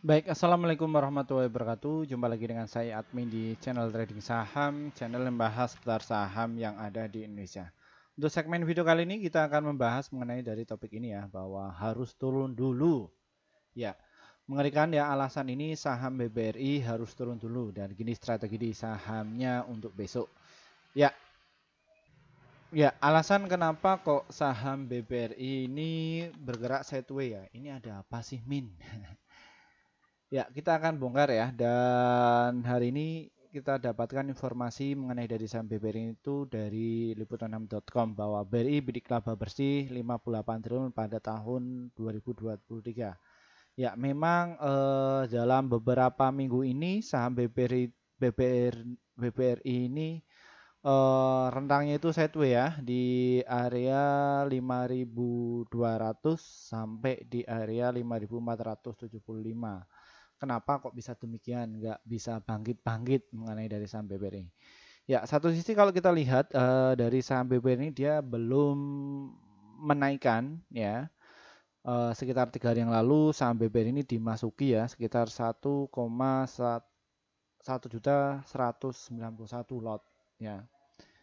Baik, assalamualaikum warahmatullahi wabarakatuh. Jumpa lagi dengan saya admin di channel trading saham, channel yang membahas seputar saham yang ada di Indonesia. Untuk segmen video kali ini kita akan membahas mengenai dari topik ini ya, bahwa harus turun dulu. Ya, mengerikan ya alasan ini saham BBRI harus turun dulu dan gini strategi di sahamnya untuk besok. Ya, ya, alasan kenapa kok saham BBRI ini bergerak sideways ya? Ini ada apa sih, Min? Ya, kita akan bongkar ya. Dan hari ini kita dapatkan informasi mengenai dari saham BBRI itu dari liputan6.com bahwa BRI bidik laba bersih 58 triliun pada tahun 2023. Ya, memang dalam beberapa minggu ini saham BBRI ini rentangnya itu sideways ya di area 5.200 sampai di area 5.475. Kenapa kok bisa demikian, nggak bisa bangkit-bangkit mengenai dari saham BBRI? Ya, satu sisi kalau kita lihat dari saham BBRI ini dia belum menaikkan ya. Sekitar 3 hari yang lalu saham BBRI ini dimasuki ya sekitar 1,1 juta 191 lot ya.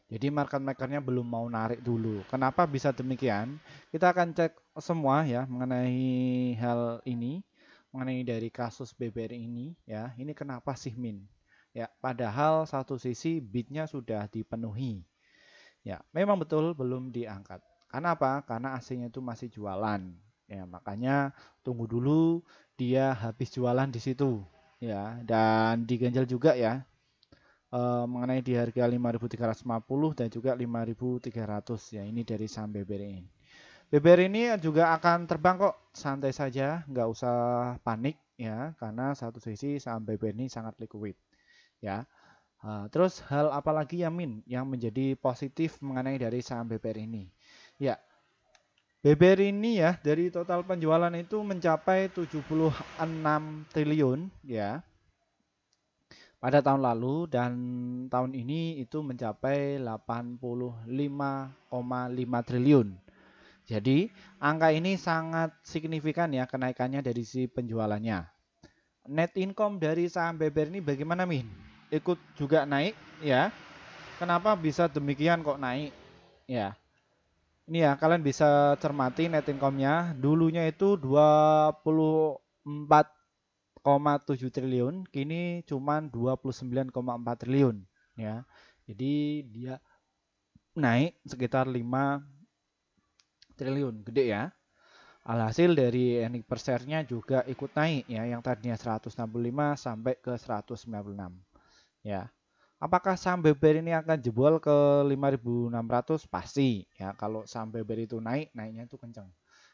Jadi market makernya belum mau narik dulu. Kenapa bisa demikian? Kita akan cek semua ya mengenai hal ini, mengenai dari kasus BBRI ini ya. Ini kenapa sih Min? Ya, padahal satu sisi bidnya sudah dipenuhi. Ya, memang betul belum diangkat. Karena apa? Karena aslinya itu masih jualan. Ya, makanya tunggu dulu dia habis jualan di situ. Ya, dan diganjal juga ya mengenai di harga 5.350 dan juga 5.300 ya, ini dari saham BBRI. BBRI ini juga akan terbang kok, santai saja, nggak usah panik ya, karena satu sisi saham BBRI ini sangat liquid ya. Terus hal apa lagi ya Min yang menjadi positif mengenai dari saham BBRI ini? Ya, BBRI ini ya dari total penjualan itu mencapai 76 triliun ya pada tahun lalu, dan tahun ini itu mencapai 85,5 triliun. Jadi angka ini sangat signifikan ya kenaikannya dari si penjualannya. Net income dari saham BBR ini bagaimana Min? Ikut juga naik ya. Kenapa bisa demikian kok naik? Ya. Ini ya kalian bisa cermati net income-nya. Dulunya itu 24,7 triliun, kini cuma 29,4 triliun ya. Jadi dia naik sekitar 5 triliun, gede ya. Alhasil dari earning per share-nya juga ikut naik ya, yang tadinya 165 sampai ke 196 ya. Apakah saham BBR ini akan jebol ke 5.600? Pasti ya. Kalau saham BBR itu naik, naiknya itu kencang.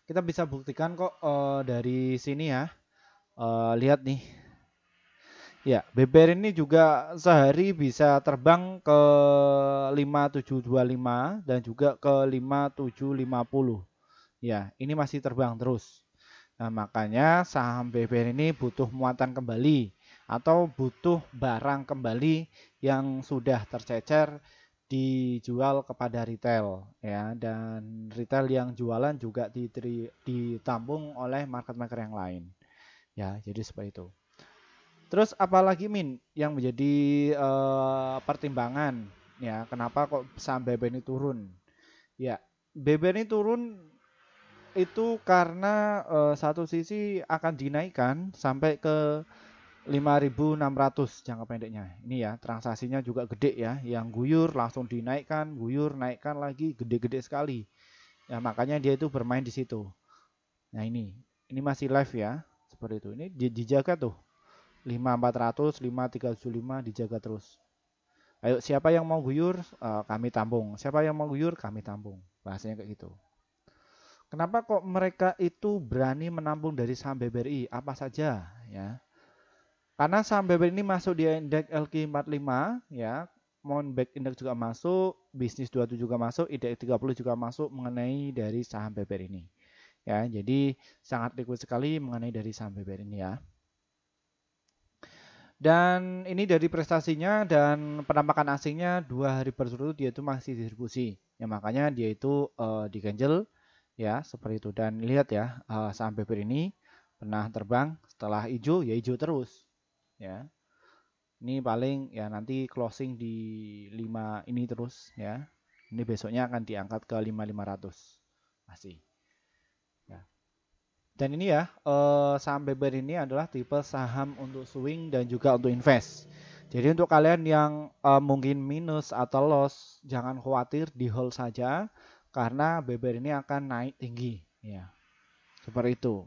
Kita bisa buktikan kok dari sini ya. Lihat nih. Ya, BBR ini juga sehari bisa terbang ke 5725 dan juga ke 5750. Ya, ini masih terbang terus. Nah, makanya saham BBR ini butuh muatan kembali atau butuh barang kembali yang sudah tercecer dijual kepada retail ya, dan retail yang jualan juga ditampung oleh market maker yang lain. Ya, jadi seperti itu. Terus apalagi Min yang menjadi pertimbangan ya kenapa kok saham BBR ini turun? Ya, BBR ini turun itu karena satu sisi akan dinaikkan sampai ke 5.600 jangka pendeknya. Ini ya, transaksinya juga gede ya, yang guyur langsung dinaikkan, guyur naikkan lagi, gede-gede sekali. Ya, makanya dia itu bermain di situ. Nah, ini masih live ya, seperti itu. Ini dijaga tuh. 5.400, 5.375 dijaga terus. Ayo, siapa yang mau guyur, kami tampung. Siapa yang mau guyur, kami tampung. Bahasanya kayak gitu. Kenapa kok mereka itu berani menampung dari saham BBRI? Apa saja ya? Karena saham BBRI ini masuk di indeks LQ45 ya, Moonback Index juga masuk, Bisnis 27 juga masuk, IDX 30 juga masuk mengenai dari saham BBRI ini. Ya, jadi sangat liquid sekali mengenai dari saham BBRI ini ya. Dan ini dari prestasinya dan penampakan asingnya 2 hari berturut-turut dia itu masih distribusi. Ya makanya dia itu diganjel ya seperti itu. Dan lihat ya saham BBRI ini pernah terbang, setelah hijau ya hijau terus ya. Ini paling ya nanti closing di 5 ini terus ya. Ini besoknya akan diangkat ke 5500 masih ya. Dan ini ya saham BBR ini adalah tipe saham untuk swing dan juga untuk invest. Jadi untuk kalian yang mungkin minus atau loss, jangan khawatir, di hold saja karena BBR ini akan naik tinggi ya. Seperti itu.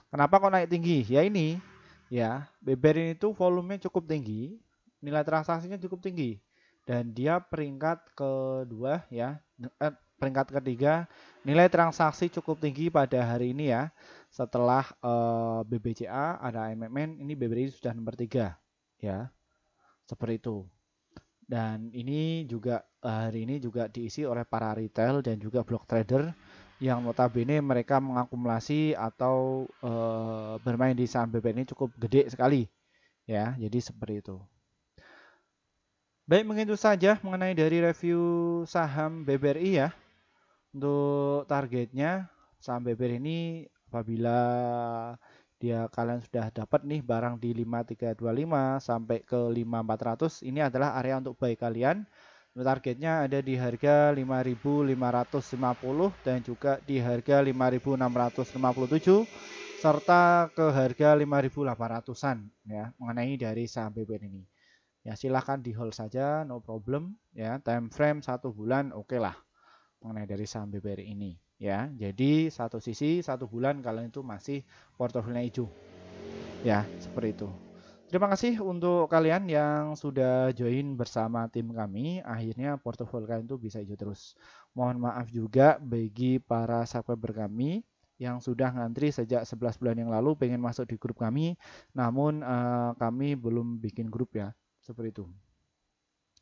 Kenapa kok naik tinggi? Ya ini ya, BBR ini tuh volumenya cukup tinggi, nilai transaksinya cukup tinggi dan dia peringkat kedua ya, peringkat ketiga nilai transaksi cukup tinggi pada hari ini ya. Setelah BBCA ada AMMN, ini BBRI sudah nomor 3 ya. Seperti itu. Dan ini juga hari ini juga diisi oleh para retail dan juga block trader yang notabene mereka mengakumulasi atau bermain di saham BBR ini cukup gede sekali ya. Jadi seperti itu. Baik, mungkin itu saja mengenai dari review saham BBRI ya. Untuk targetnya saham BBRI ini apabila kalian sudah dapat nih barang di 5325 sampai ke 5400, ini adalah area untuk buy kalian. Targetnya ada di harga 5550 dan juga di harga 5657 serta ke harga 5800-an ya mengenai dari saham BBRI ini. Ya silahkan di hold saja, no problem ya. Time frame 1 bulan oke lah mengenai dari saham BBRI ini ya. Jadi satu sisi 1 bulan kalian itu masih portofolio hijau ya, seperti itu. Terima kasih untuk kalian yang sudah join bersama tim kami. Akhirnya portofolio kalian itu bisa hijau terus. Mohon maaf juga bagi para subscriber kami yang sudah ngantri sejak 11 bulan yang lalu pengen masuk di grup kami, namun kami belum bikin grup ya, seperti itu.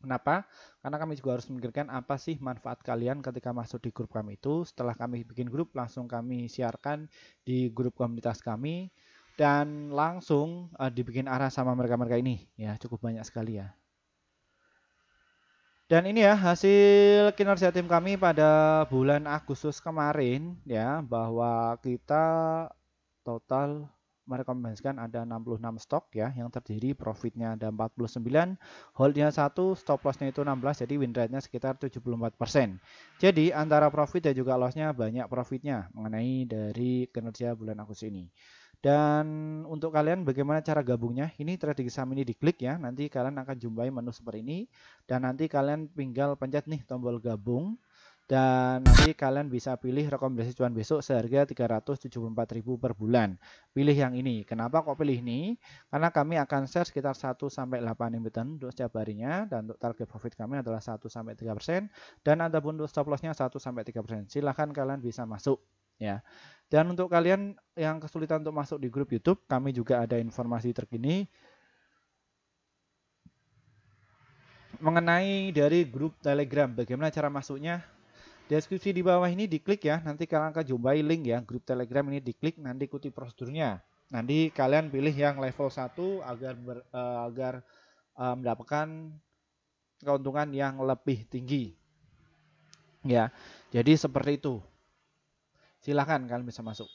Kenapa? Karena kami juga harus memikirkan apa sih manfaat kalian ketika masuk di grup kami itu. Setelah kami bikin grup, langsung kami siarkan di grup komunitas kami dan langsung dibikin arah sama mereka-mereka ini. Ya, cukup banyak sekali ya. Dan ini ya hasil kinerja tim kami pada bulan Agustus kemarin ya, bahwa kita total merekomendasikan ada 66 stok ya yang terdiri, profitnya ada 49, holdnya 1, stop lossnya itu 16, jadi win rate-nya sekitar 74%. Jadi antara profit dan juga lossnya banyak profitnya mengenai dari kinerja bulan Agustus ini. Dan untuk kalian bagaimana cara gabungnya? Ini trading saham ini diklik ya, nanti kalian akan jumpai menu seperti ini dan nanti kalian tinggal pencet nih tombol gabung. Dan nanti kalian bisa pilih rekomendasi cuan besok seharga 374.000 per bulan. Pilih yang ini. Kenapa kok pilih ini? Karena kami akan share sekitar 1-8 emiten untuk setiap harinya. Dan untuk target profit kami adalah 1-3%. Dan ataupun untuk stop lossnya 1-3%. Silahkan kalian bisa masuk ya. Dan untuk kalian yang kesulitan untuk masuk di grup YouTube, kami juga ada informasi terkini mengenai dari grup Telegram. Bagaimana cara masuknya? Deskripsi di bawah ini diklik ya, nanti kalian akan jumpai link ya, grup Telegram ini diklik, nanti ikuti prosedurnya. Nanti kalian pilih yang level 1 agar mendapatkan keuntungan yang lebih tinggi. Ya, jadi seperti itu. Silahkan kalian bisa masuk.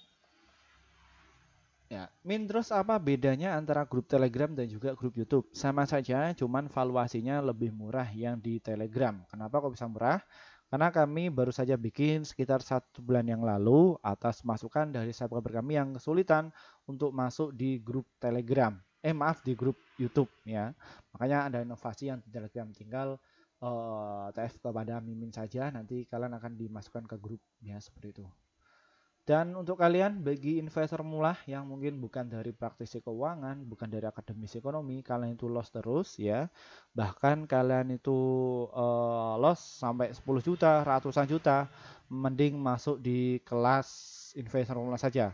Ya, terus apa bedanya antara grup Telegram dan juga grup YouTube? Sama saja, cuman valuasinya lebih murah yang di Telegram. Kenapa kok bisa murah? Karena kami baru saja bikin sekitar 1 bulan yang lalu atas masukan dari subscriber kami yang kesulitan untuk masuk di grup Telegram. Maaf, di grup YouTube ya. Makanya ada inovasi yang di Telegram, tinggal TF kepada Mimin saja, nanti kalian akan dimasukkan ke grup ya, seperti itu. Dan untuk kalian bagi investor mula yang mungkin bukan dari praktisi keuangan, bukan dari akademisi ekonomi, kalian itu loss terus ya. Bahkan kalian itu loss sampai 10 juta, ratusan juta, mending masuk di kelas investor mula saja.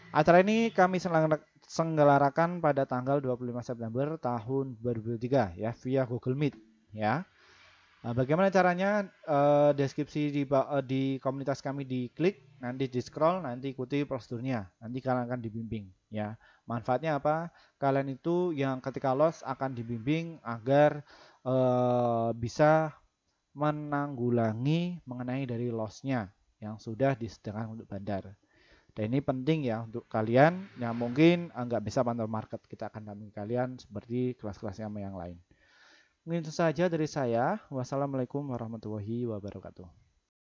Acara ini kami selenggarakan pada tanggal 25 September tahun 2023 ya via Google Meet ya. Nah, bagaimana caranya? Deskripsi di komunitas kami diklik, nanti di scroll, nanti ikuti prosedurnya. Nanti kalian akan dibimbing ya. Manfaatnya apa? Kalian itu yang ketika loss akan dibimbing agar bisa menanggulangi mengenai dari lossnya yang sudah disediakan untuk bandar. Dan ini penting ya untuk kalian yang mungkin nggak bisa pantau market. Kita akan dampingi kalian seperti kelas-kelas yang lain. Mungkin itu saja dari saya. Wassalamualaikum warahmatullahi wabarakatuh.